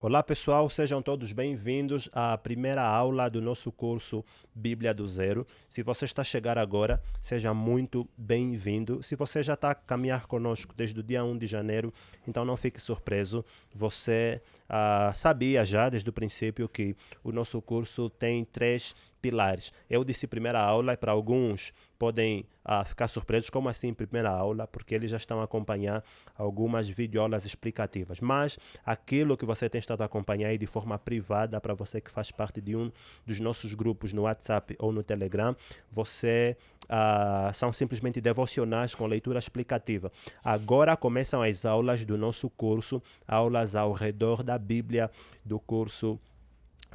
Olá pessoal, sejam todos bem-vindos à primeira aula do nosso curso Bíblia do Zero. Se você está a chegar agora, seja muito bem-vindo. Se você já está a caminhar conosco desde o dia 1 de janeiro, então não fique surpreso. Você sabia já desde o princípio que o nosso curso tem três pilares. Eu disse primeira aula e para alguns podem ficar surpresos, como assim primeira aula, porque eles já estão a acompanhar algumas videoaulas explicativas. Mas aquilo que você tem estado a acompanhar aí de forma privada, para você que faz parte de um dos nossos grupos no WhatsApp ou no Telegram, são simplesmente devocionais com leitura explicativa. Agora começam as aulas do nosso curso, aulas ao redor da Bíblia, do curso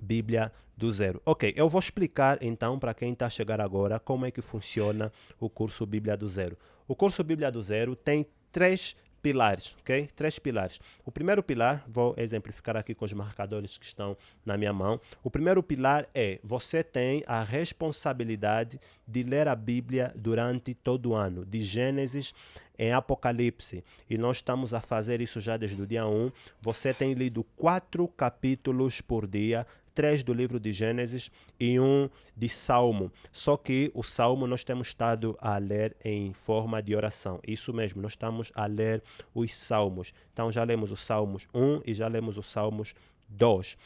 Bíblia do Zero. Ok, eu vou explicar então para quem está a chegar agora como é que funciona o curso Bíblia do Zero. O curso Bíblia do Zero tem três pilares, ok? Três pilares. O primeiro pilar, vou exemplificar aqui com os marcadores que estão na minha mão. O primeiro pilar é: você tem a responsabilidade de ler a Bíblia durante todo o ano, de Gênesis em Apocalipse. E nós estamos a fazer isso já desde o dia 1. Você tem lido 4 capítulos por dia, 3 do livro de Gênesis e 1 de Salmo. Só que o Salmo nós temos estado a ler em forma de oração. Isso mesmo, nós estamos a ler os Salmos. Então já lemos os Salmos 1 e já lemos os Salmos 2.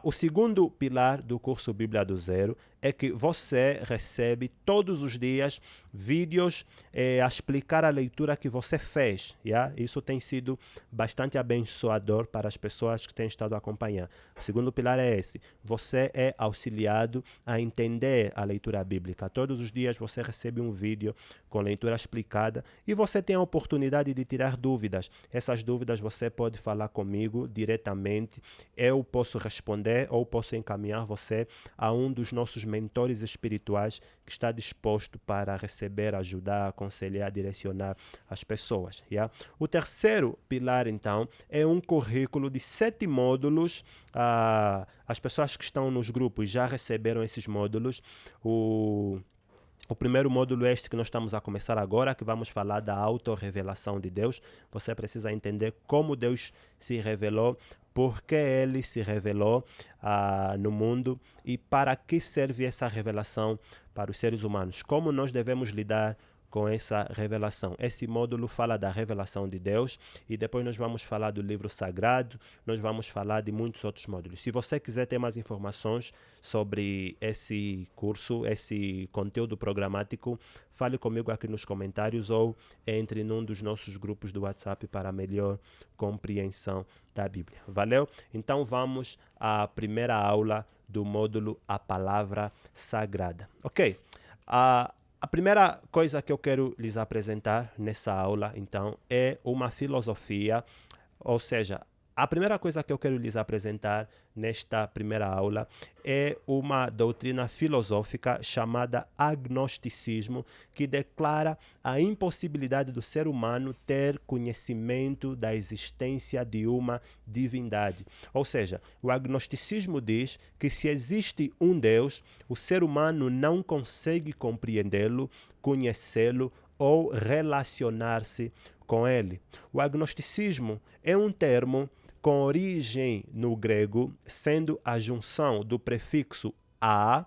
O segundo pilar do curso Bíblia do Zero é que você recebe todos os dias vídeos a explicar a leitura que você fez. Yeah? Isso tem sido bastante abençoador para as pessoas que têm estado a acompanhar. O segundo pilar é esse: você é auxiliado a entender a leitura bíblica. Todos os dias você recebe um vídeo com leitura explicada e você tem a oportunidade de tirar dúvidas. Essas dúvidas você pode falar comigo diretamente. Eu posso responder ou posso encaminhar você a um dos nossos mentores espirituais que está disposto para receber, ajudar, aconselhar, direcionar as pessoas. Yeah? O terceiro pilar, então, é um currículo de 7 módulos. As pessoas que estão nos grupos já receberam esses módulos. O primeiro módulo é este que nós estamos a começar agora, que vamos falar da autorrevelação de Deus. Você precisa entender como Deus se revelou, por que ele se revelou no mundo e para que serve essa revelação para os seres humanos. Como nós devemos lidar com essa revelação. Esse módulo fala da revelação de Deus e depois nós vamos falar do livro sagrado, nós vamos falar de muitos outros módulos. Se você quiser ter mais informações sobre esse curso, esse conteúdo programático, fale comigo aqui nos comentários ou entre num dos nossos grupos do WhatsApp para melhor compreensão da Bíblia. Valeu? Então vamos à primeira aula do módulo A Palavra Sagrada. Ok. A primeira coisa que eu quero lhes apresentar nessa aula, então, é uma filosofia, ou seja, a primeira coisa que eu quero lhes apresentar nesta primeira aula é uma doutrina filosófica chamada agnosticismo, que declara a impossibilidade do ser humano ter conhecimento da existência de uma divindade. Ou seja, o agnosticismo diz que se existe um Deus, o ser humano não consegue compreendê-lo, conhecê-lo ou relacionar-se com ele. O agnosticismo é um termo com origem no grego, sendo a junção do prefixo a,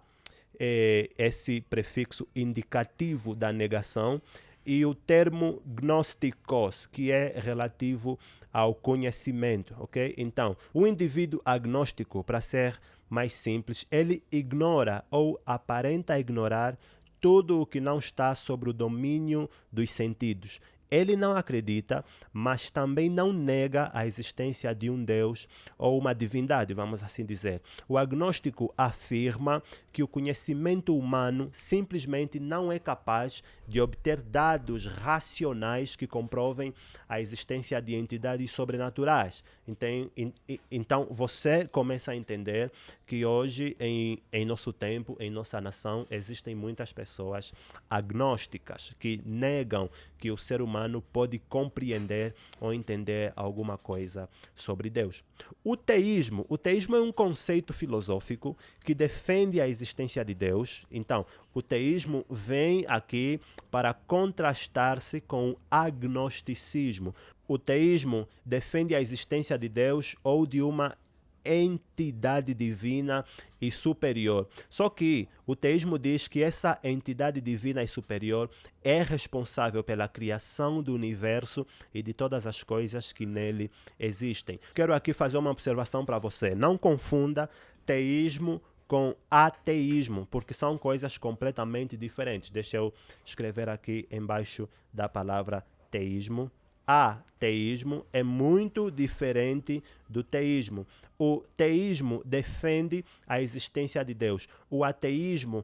esse prefixo indicativo da negação, e o termo gnósticos, que é relativo ao conhecimento, ok? Então, o indivíduo agnóstico, para ser mais simples, ele ignora ou aparenta ignorar tudo o que não está sob o domínio dos sentidos. Ele não acredita, mas também não nega a existência de um Deus ou uma divindade, vamos assim dizer. O agnóstico afirma que o conhecimento humano simplesmente não é capaz de obter dados racionais que comprovem a existência de entidades sobrenaturais. Então você começa a entender que hoje, em nosso tempo, em nossa nação, existem muitas pessoas agnósticas que negam que o ser humano pode compreender ou entender alguma coisa sobre Deus. O teísmo é um conceito filosófico que defende a existência de Deus. Então, o teísmo vem aqui para contrastar-se com o agnosticismo. O teísmo defende a existência de Deus ou de uma entidade divina e superior. Só que o teísmo diz que essa entidade divina e superior é responsável pela criação do universo e de todas as coisas que nele existem. Quero aqui fazer uma observação para você. Não confunda teísmo com ateísmo, porque são coisas completamente diferentes. Deixa eu escrever aqui embaixo da palavra teísmo. Ateísmo é muito diferente do teísmo. O teísmo defende a existência de Deus. O ateísmo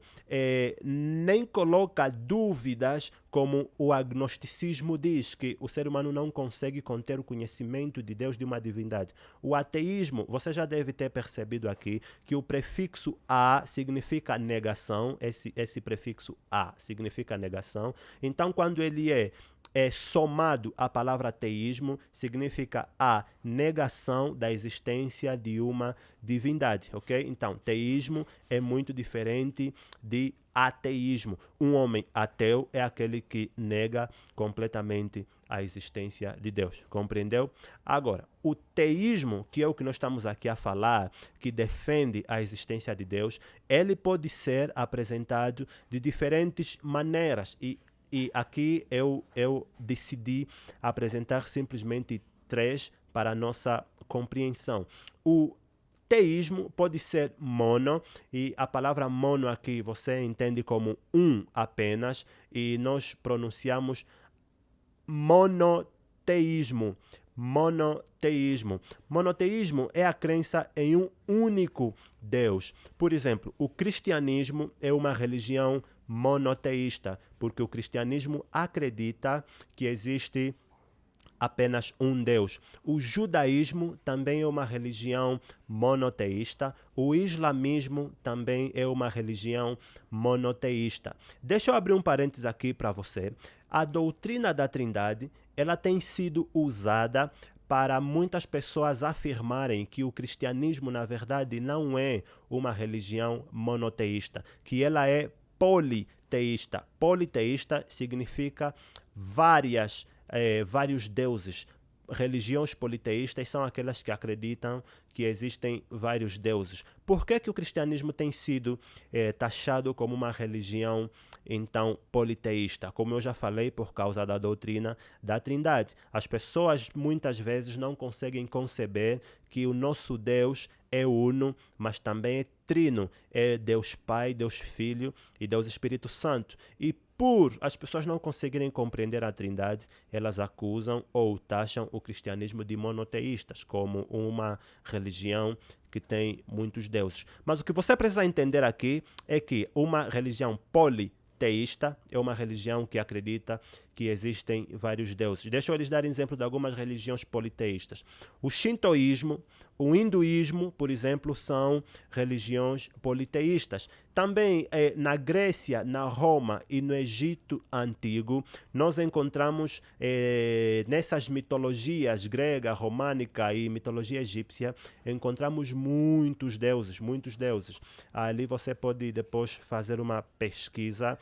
nem coloca dúvidas, como o agnosticismo diz, que o ser humano não consegue conter o conhecimento de Deus, de uma divindade. O ateísmo, você já deve ter percebido aqui, que o prefixo a significa negação, esse prefixo a significa negação. Então, quando ele é somado à palavra teísmo, significa a negação da existência de uma divindade, ok? Então, teísmo é muito diferente de ateísmo. Um homem ateu é aquele que nega completamente a existência de Deus, compreendeu? Agora, o teísmo, que é o que nós estamos aqui a falar, que defende a existência de Deus, ele pode ser apresentado de diferentes maneiras e aqui eu decidi apresentar simplesmente 3 para a nossa compreensão. O teísmo pode ser mono, e a palavra mono aqui você entende como apenas, e nós pronunciamos monoteísmo. Monoteísmo. Monoteísmo é a crença em um único Deus. Por exemplo, o cristianismo é uma religião monoteísta, porque o cristianismo acredita que existe apenas um Deus. O judaísmo também é uma religião monoteísta. O islamismo também é uma religião monoteísta. Deixa eu abrir um parênteses aqui para você. A doutrina da Trindade, ela tem sido usada para muitas pessoas afirmarem que o cristianismo, na verdade, não é uma religião monoteísta, que ela é politeísta. Politeísta significa vários deuses. Religiões politeístas são aquelas que acreditam que existem vários deuses. Por que o cristianismo tem sido taxado como uma religião, então, politeísta? Como eu já falei, por causa da doutrina da Trindade. As pessoas muitas vezes não conseguem conceber que o nosso Deus é uno, mas também é trino. É Deus Pai, Deus Filho e Deus Espírito Santo. E por as pessoas não conseguirem compreender a Trindade, elas acusam ou taxam o cristianismo de monoteístas, como uma religião que tem muitos deuses. Mas o que você precisa entender aqui é que uma religião politeísta é uma religião que acredita que existem vários deuses. Deixa eu lhes dar exemplo de algumas religiões politeístas. O shintoísmo, o hinduísmo, por exemplo, são religiões politeístas. Também na Grécia, na Roma e no Egito Antigo, nós encontramos nessas mitologias grega, românica e mitologia egípcia, encontramos muitos deuses, muitos deuses. Ali você pode depois fazer uma pesquisa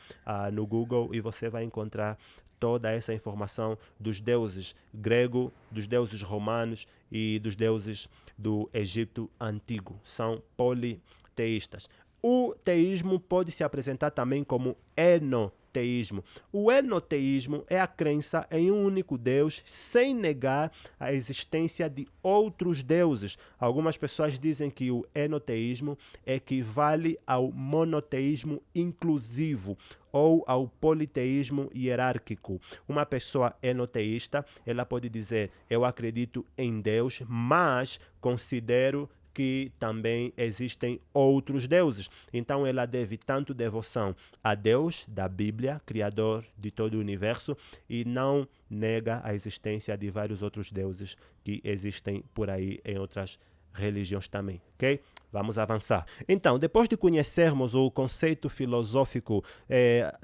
no Google e você vai encontrar toda essa informação dos deuses grego, dos deuses romanos e dos deuses do Egito Antigo. São politeístas. O teísmo pode se apresentar também como enoteísmo. O enoteísmo é a crença em um único Deus sem negar a existência de outros deuses. Algumas pessoas dizem que o enoteísmo equivale ao monoteísmo inclusivo ou ao politeísmo hierárquico. Uma pessoa enoteísta, ela pode dizer: eu acredito em Deus, mas considero que também existem outros deuses. Então ela deve tanto devoção a Deus da Bíblia, Criador de todo o universo, e não nega a existência de vários outros deuses que existem por aí em outras religiões também, ok? Vamos avançar. Então, depois de conhecermos o conceito filosófico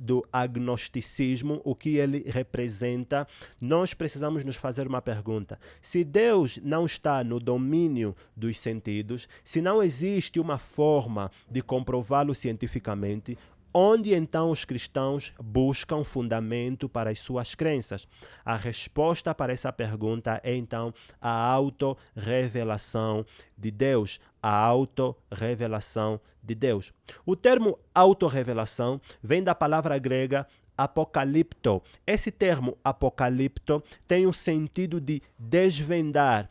do agnosticismo, o que ele representa, nós precisamos nos fazer uma pergunta. Se Deus não está no domínio dos sentidos, se não existe uma forma de comprová-lo cientificamente, Onde então os cristãos buscam fundamento para as suas crenças? A resposta para essa pergunta é então a autorrevelação de Deus. A autorrevelação de Deus. O termo autorrevelação vem da palavra grega apocalipto. Esse termo apocalipto tem o sentido de desvendar,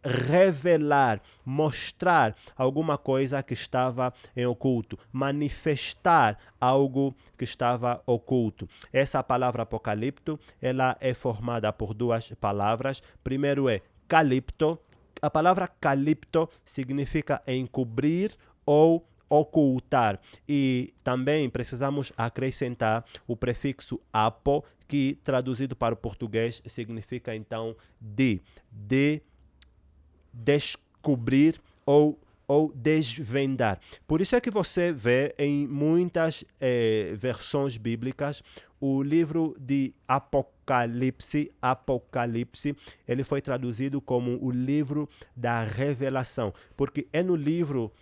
revelar, mostrar alguma coisa que estava em oculto, manifestar algo que estava oculto. Essa palavra apocalipto, ela é formada por duas palavras. Primeiro é calipto. A palavra calipto significa encobrir ou ocultar. E também precisamos acrescentar o prefixo apo, que traduzido para o português significa então de descobrir ou desvendar. Por isso é que você vê em muitas versões bíblicas o livro de Apocalipse, ele foi traduzido como o livro da revelação, porque é no livro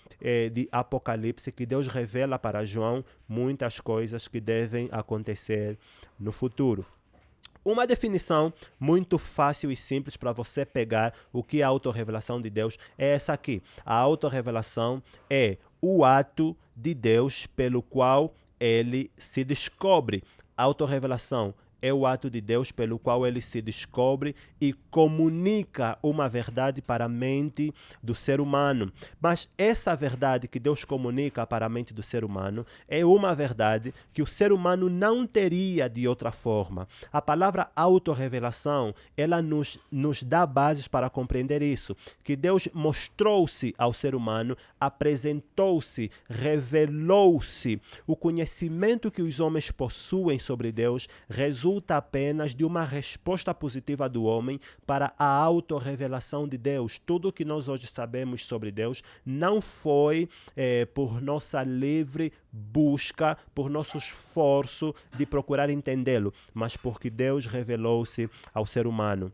de Apocalipse que Deus revela para João muitas coisas que devem acontecer no futuro. Uma definição muito fácil e simples para você pegar o que é a autorrevelação de Deus é essa aqui. A autorrevelação é o ato de Deus pelo qual ele se descobre. A autorrevelação é o ato de Deus pelo qual ele se descobre e comunica uma verdade para a mente do ser humano. Mas essa verdade que Deus comunica para a mente do ser humano é uma verdade que o ser humano não teria de outra forma. A palavra autorrevelação, ela nos dá bases para compreender isso, que Deus mostrou-se ao ser humano, apresentou-se, revelou-se. O conhecimento que os homens possuem sobre Deus resulta apenas de uma resposta positiva do homem para a autorrevelação de Deus. Tudo o que nós hoje sabemos sobre Deus não foi por nossa livre busca, por nosso esforço de procurar entendê-lo, mas porque Deus revelou-se ao ser humano.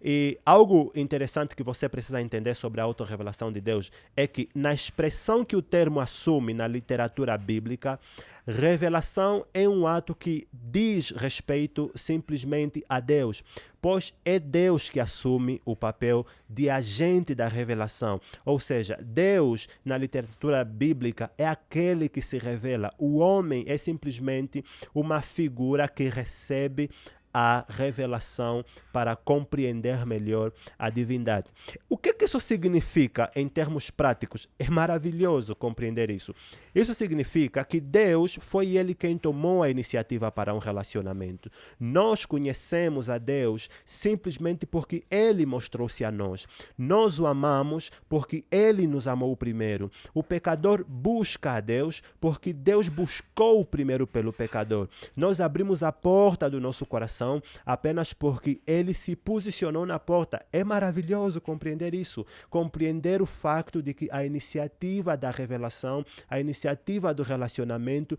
E algo interessante que você precisa entender sobre a autorrevelação de Deus é que, na expressão que o termo assume na literatura bíblica, revelação é um ato que diz respeito simplesmente a Deus, pois é Deus que assume o papel de agente da revelação. Ou seja, Deus, na literatura bíblica, é aquele que se revela. O homem é simplesmente uma figura que recebe a revelação para compreender melhor a divindade. O que isso significa em termos práticos? É maravilhoso compreender isso. Isso significa que Deus foi ele quem tomou a iniciativa para um relacionamento. Nós conhecemos a Deus simplesmente porque ele mostrou-se a nós. Nós o amamos porque ele nos amou primeiro. O pecador busca a Deus porque Deus buscou primeiro pelo pecador. Nós abrimos a porta do nosso coração apenas porque ele se posicionou na porta. É maravilhoso compreender isso. Compreender o facto de que a iniciativa da revelação, a iniciativa do relacionamento,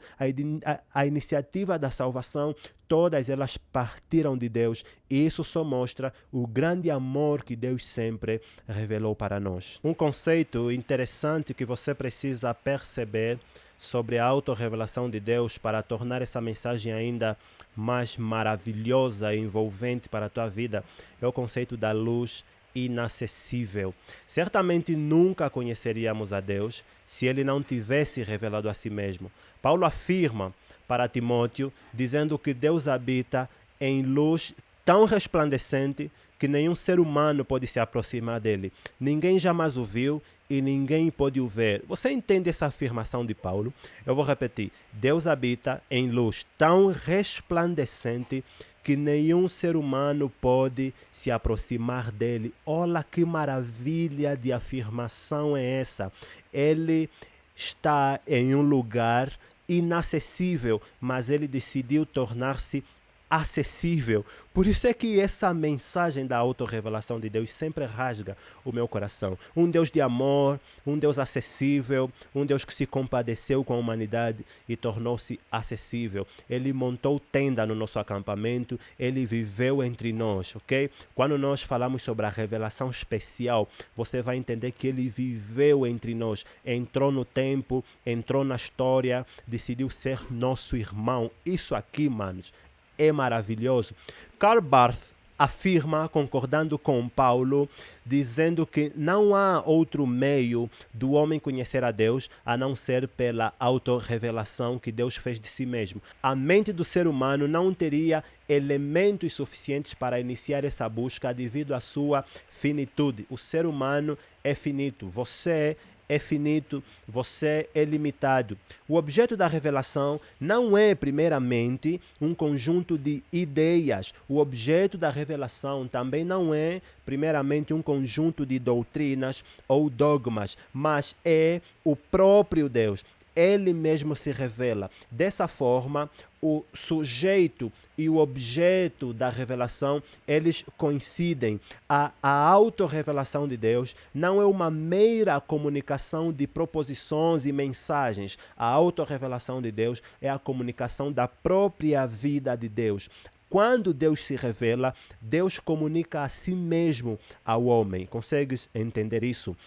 a iniciativa da salvação, todas elas partiram de Deus. E isso só mostra o grande amor que Deus sempre revelou para nós. Um conceito interessante que você precisa perceber sobre a autorrevelação de Deus para tornar essa mensagem ainda mais maravilhosa e envolvente para a tua vida é o conceito da luz inacessível. Certamente nunca conheceríamos a Deus se ele não tivesse revelado a si mesmo. Paulo afirma para Timóteo, dizendo que Deus habita em luz tão resplandecente que nenhum ser humano pode se aproximar dele. Ninguém jamais o viu e ninguém pode o ver. Você entende essa afirmação de Paulo? Eu vou repetir. Deus habita em luz tão resplandecente que nenhum ser humano pode se aproximar dele. Olha que maravilha de afirmação é essa. Ele está em um lugar inacessível, mas ele decidiu tornar-se acessível. Por isso é que essa mensagem da autorrevelação de Deus sempre rasga o meu coração. Um Deus de amor, um Deus acessível, um Deus que se compadeceu com a humanidade e tornou-se acessível. Ele montou tenda no nosso acampamento, ele viveu entre nós, ok? Quando nós falamos sobre a revelação especial, você vai entender que ele viveu entre nós, entrou no tempo, entrou na história, decidiu ser nosso irmão. Isso aqui, manos, é maravilhoso. Karl Barth afirma, concordando com Paulo, dizendo que não há outro meio do homem conhecer a Deus a não ser pela autorrevelação que Deus fez de si mesmo. A mente do ser humano não teria elementos suficientes para iniciar essa busca devido à sua finitude. O ser humano é finito. Você é finito, você é limitado. O objeto da revelação não é, primeiramente, um conjunto de ideias. O objeto da revelação também não é, primeiramente, um conjunto de doutrinas ou dogmas, mas é o próprio Deus. Ele mesmo se revela. Dessa forma, o sujeito e o objeto da revelação, eles coincidem. A autorrevelação de Deus não é uma mera comunicação de proposições e mensagens. A autorrevelação de Deus é a comunicação da própria vida de Deus. Quando Deus se revela, Deus comunica a si mesmo ao homem. Consegues entender isso?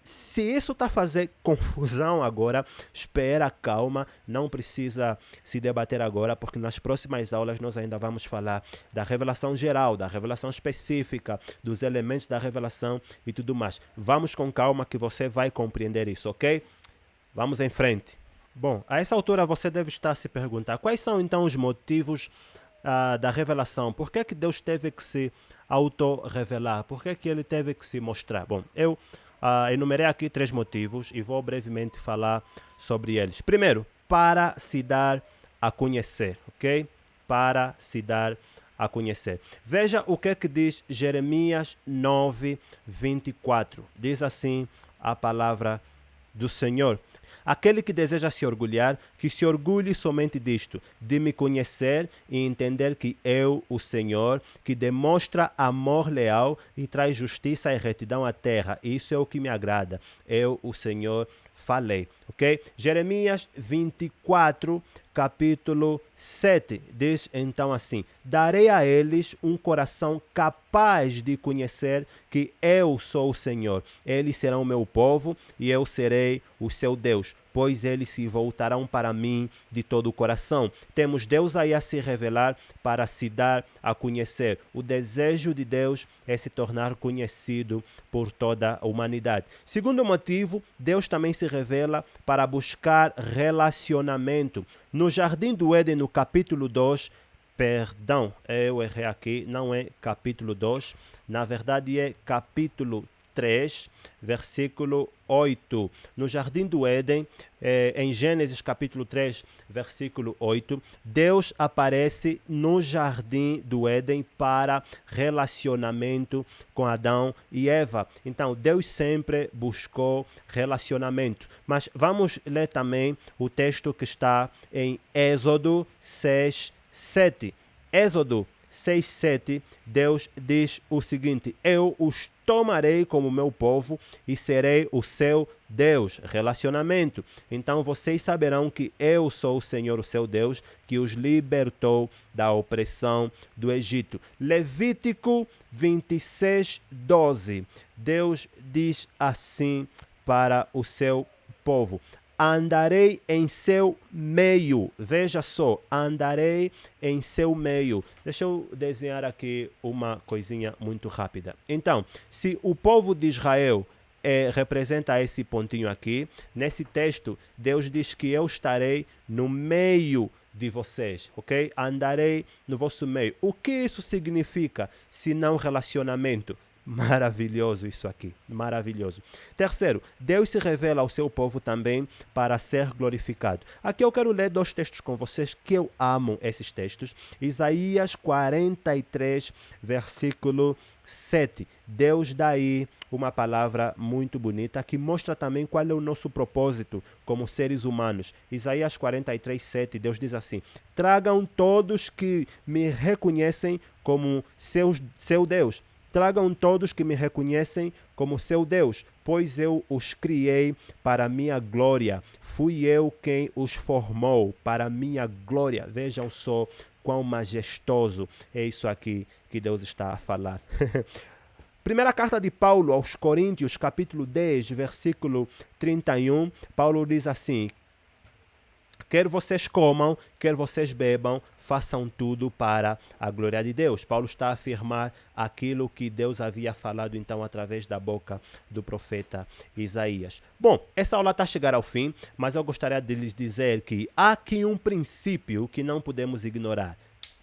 Se isso está fazendo confusão agora, espera, calma, não precisa se debater agora, porque nas próximas aulas nós ainda vamos falar da revelação geral, da revelação específica, dos elementos da revelação e tudo mais. Vamos com calma que você vai compreender isso, ok? Vamos em frente. Bom, a essa altura você deve estar se perguntar quais são então os motivos da revelação. Por que Deus teve que se autorrevelar? Por que ele teve que se mostrar? Bom, eu enumerei aqui 3 motivos e vou brevemente falar sobre eles. Primeiro, para se dar a conhecer, ok? Para se dar a conhecer. Veja o que diz Jeremias 9, 24. Diz assim a palavra do Senhor. Aquele que deseja se orgulhar, que se orgulhe somente disto, de me conhecer e entender que eu, o Senhor, que demonstra amor leal e traz justiça e retidão à terra. Isso é o que me agrada. Eu, o Senhor, falei. Ok? Jeremias 24, capítulo 7, diz então assim: darei a eles um coração capaz de conhecer que eu sou o Senhor. Eles serão meu povo e eu serei o seu Deus, pois eles se voltarão para mim de todo o coração. Temos Deus aí a se revelar para se dar a conhecer. O desejo de Deus é se tornar conhecido por toda a humanidade. Segundo motivo, Deus também se revela para buscar relacionamento. No Jardim do Éden, no capítulo 2, perdão, eu errei aqui, não é capítulo 2, na verdade é capítulo 3, versículo 8. No Jardim do Éden, em Gênesis capítulo 3, versículo 8, Deus aparece no Jardim do Éden para relacionamento com Adão e Eva. Então, Deus sempre buscou relacionamento. Mas vamos ler também o texto que está em Êxodo 6, 7. Êxodo 6:7, Deus diz o seguinte: eu os tomarei como meu povo e serei o seu Deus. Relacionamento. Então vocês saberão que eu sou o Senhor, o seu Deus, que os libertou da opressão do Egito. Levítico 26:12, Deus diz assim para o seu povo: andarei em seu meio. Veja só, andarei em seu meio. Deixa eu desenhar aqui uma coisinha muito rápida. Então, se o povo de Israel representa esse pontinho aqui, nesse texto, Deus diz que eu estarei no meio de vocês, ok? Andarei no vosso meio. O que isso significa, se não relacionamento? Maravilhoso isso aqui, maravilhoso. Terceiro, Deus se revela ao seu povo também para ser glorificado. Aqui eu quero ler 2 textos com vocês que eu amo esses textos. Isaías 43, versículo 7. Deus dá aí uma palavra muito bonita que mostra também qual é o nosso propósito como seres humanos. Isaías 43, 7, Deus diz assim: tragam todos que me reconhecem como seu Deus. Tragam todos que me reconhecem como seu Deus, pois eu os criei para minha glória. Fui eu quem os formou para minha glória. Vejam só quão majestoso é isso aqui que Deus está a falar. Primeira carta de Paulo aos Coríntios, capítulo 10, versículo 31, Paulo diz assim: quer vocês comam, quer vocês bebam, façam tudo para a glória de Deus. Paulo está a afirmar aquilo que Deus havia falado então através da boca do profeta Isaías. Bom, essa aula está a chegar ao fim, mas eu gostaria de lhes dizer que há aqui um princípio que não podemos ignorar: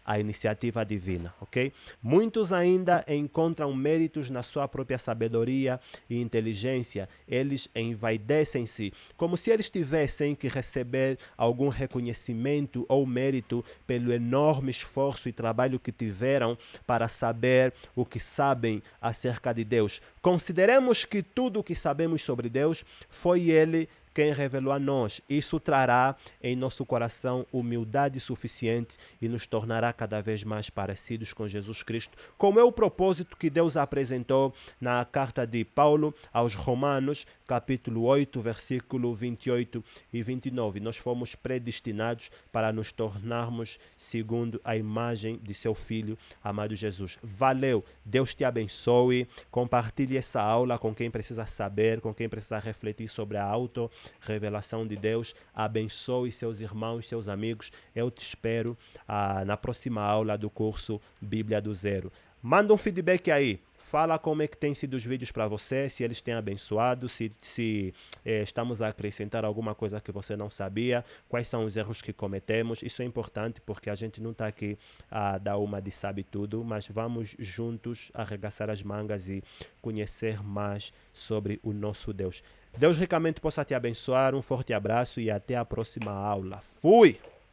a iniciativa divina, ok? Muitos ainda encontram méritos na sua própria sabedoria e inteligência. Eles envaidecem-se, como se eles tivessem que receber algum reconhecimento ou mérito pelo enorme esforço e trabalho que tiveram para saber o que sabem acerca de Deus. Consideremos que tudo o que sabemos sobre Deus foi Ele quem revelou a nós. Isso trará em nosso coração humildade suficiente e nos tornará cada vez mais parecidos com Jesus Cristo, como é o propósito que Deus apresentou na carta de Paulo aos Romanos, capítulo 8, versículo 28 e 29. Nós fomos predestinados para nos tornarmos segundo a imagem de seu Filho amado Jesus. Valeu! Deus te abençoe. Compartilhe essa aula com quem precisa saber, com quem precisa refletir sobre a auto-revelação de Deus. Abençoe seus irmãos, seus amigos. Eu te espero na próxima aula do curso Bíblia do Zero. Manda um feedback aí. Fala como é que tem sido os vídeos para você, se eles têm abençoado, se estamos a acrescentar alguma coisa que você não sabia, quais são os erros que cometemos. Isso é importante porque a gente não está aqui a dar uma de sabe tudo, mas vamos juntos arregaçar as mangas e conhecer mais sobre o nosso Deus. Deus ricamente possa te abençoar, um forte abraço e até a próxima aula. Fui!